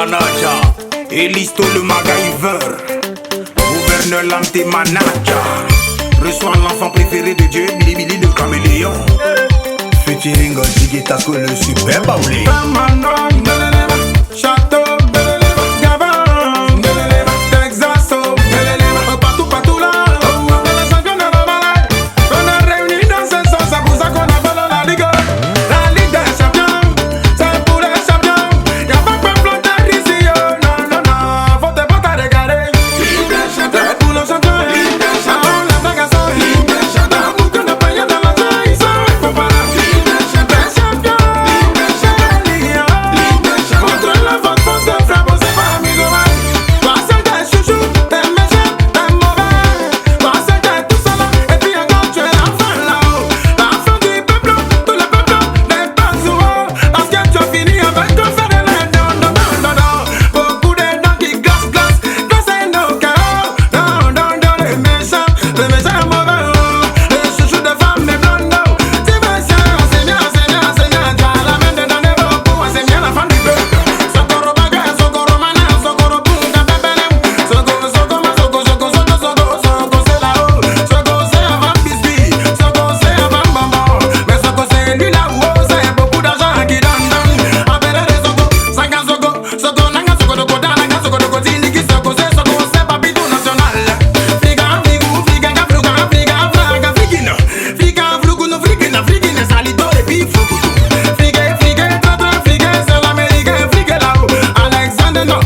manager. Elisto le MacGyver. Gouverneur l'anté manager. Reçoit l'enfant préféré de Dieu, Billy Billy le caméléon. Featuring Tiki Taco le super baoulé. Château.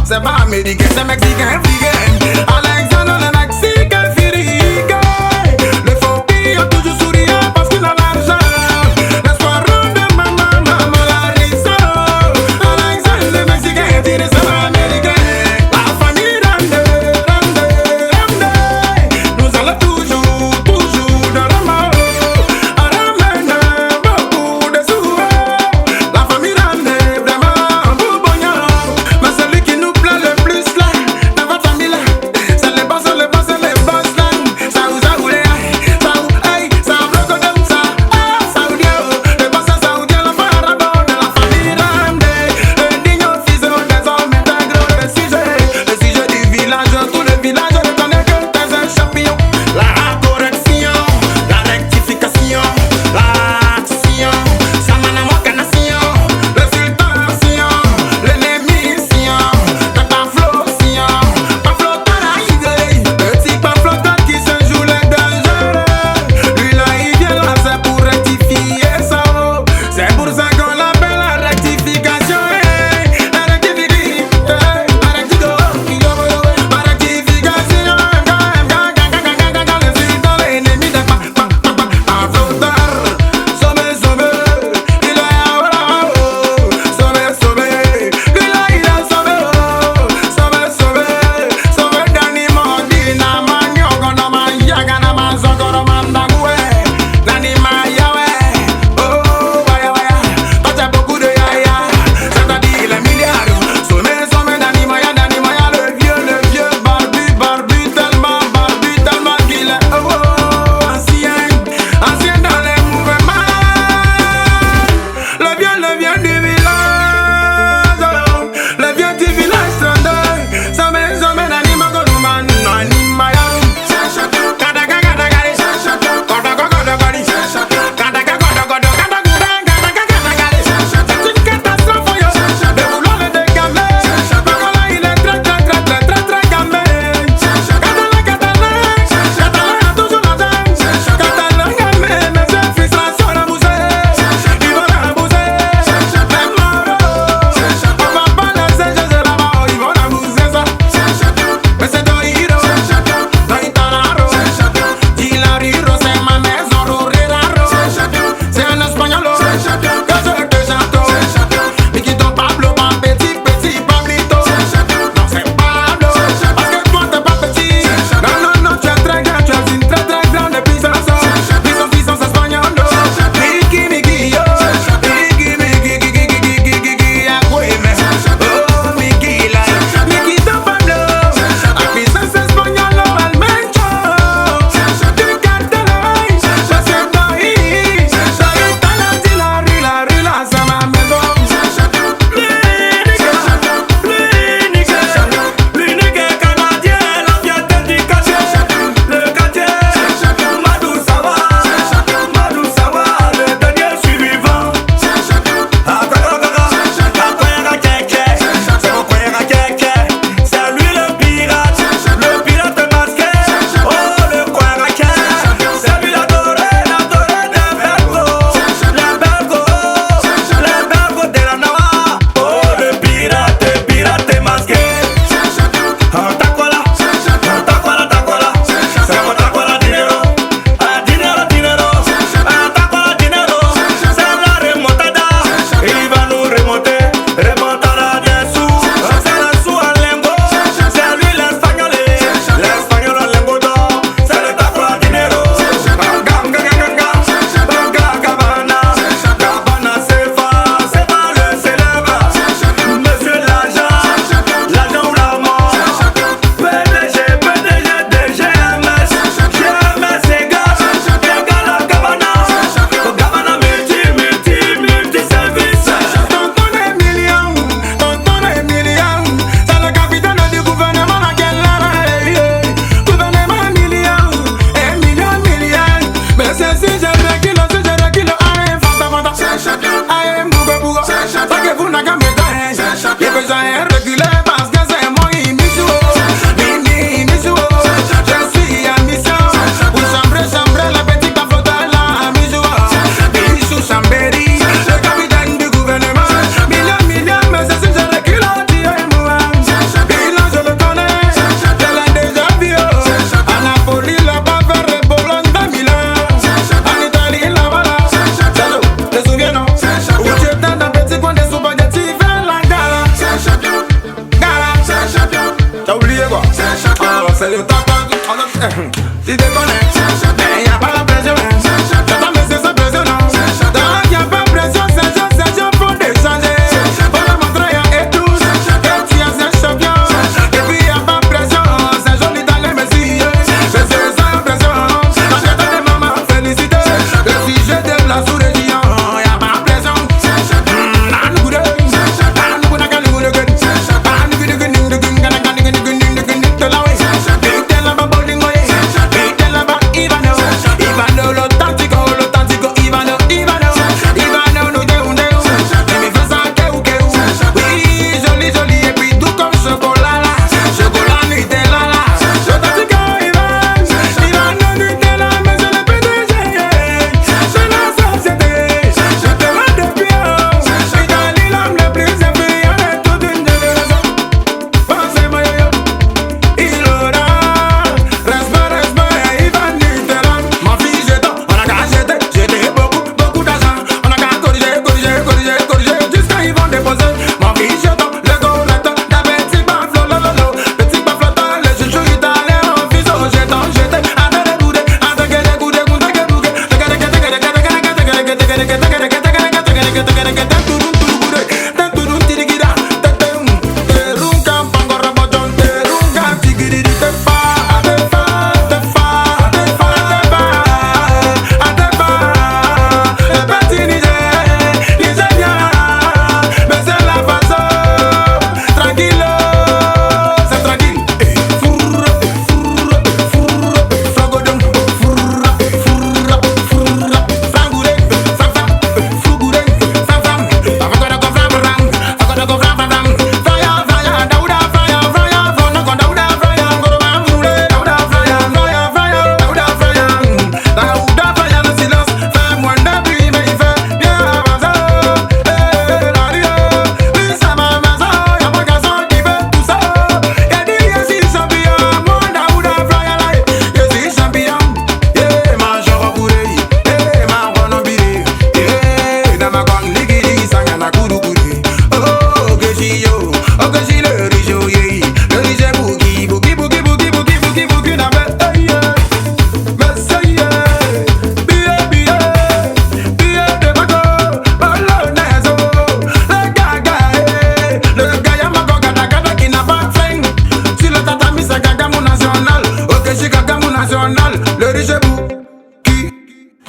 C'est pas américain, c'est mexicain, africain. Alexandre le Mexicain, Firiga. Les phobies ont toujours souriant parce qu'il a l'argent. L'espoir de maman, la risa. Alexandre le Mexicain, tiré sur l'américain. La famille Rande. Nous allons toujours dans le mort. Ramène beaucoup de sous. La famille Rande, vraiment, boubognon. Mais celui qui nous plaît le plus là, dans votre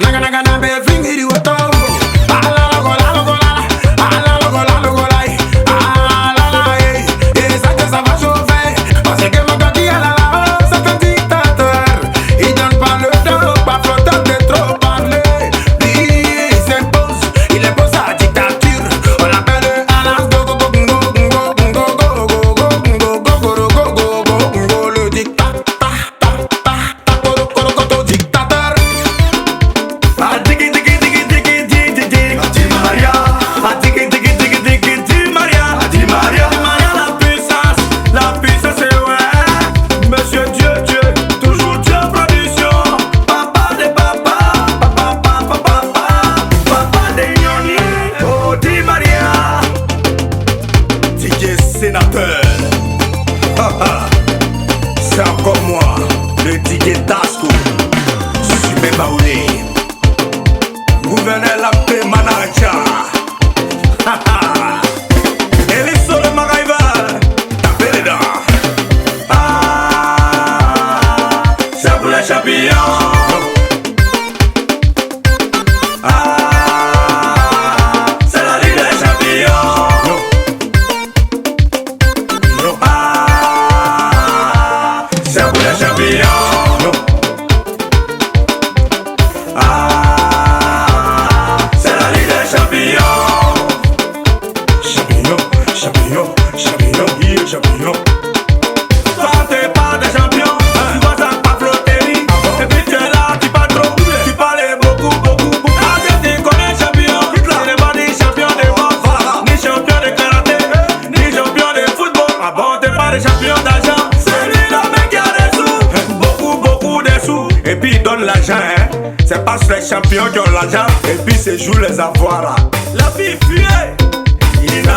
Naga naga na be fingi di woto. Ala logo la logo la la. Ala logo la logo la. Ala la et ça que ça va chauffer. Parce que mon gars qui a la la, c'est un dictateur. Il donne pas le temps, pas flottant de trop parler. Lui il s'impose, il impose sa dictature. On l'appelle Alas go go go go go go go go go go go go go go le dictateur. Dictateur. Ah diggy diggy diggy diggy diggy diggy Di Maria. Ah diggy diggy diggy diggy Di Maria. Di Maria. Di Maria la puissance est ouais. Monsieur Dieu Dieu, toujours Dieu production. Papa des papas, papa papa papa, papa des gnoni. Oh Di Maria. DJ sénateur. C'est encore moi, le DJ Tasco. Super Baoulé. Gouverneur la paix manager. Elisso le MacGyver. Tapez les dents. Ah, c'est pour les champions. Ah, c'est la Ligue des champions. Ah, c'est pour les champions. C'est la Ligue des champions. Champion, champion, champion, yeah, champion. Toi t'es pas des champions, tu vois ça pas flotter. Et puis tu es là, tu parles trop, tu parlais beaucoup, beaucoup, beaucoup. Ah, tu connais champion, tu n'es pas ni champion de boxe, ni champion de karaté, ni champion de football. Ah bon, t'es pas des champions d'argent, c'est lui le mec qui a des sous, beaucoup, beaucoup de sous. Et puis il donne l'argent, hein. C'est pas les champions qui ont l'argent, et puis c'est joue les avoirs là. La fille fuit, il n'a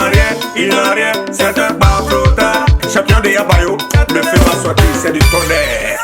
rien, c'est un barbrotin. Champion de Yabayo, le feu va sortir, c'est du tonnerre.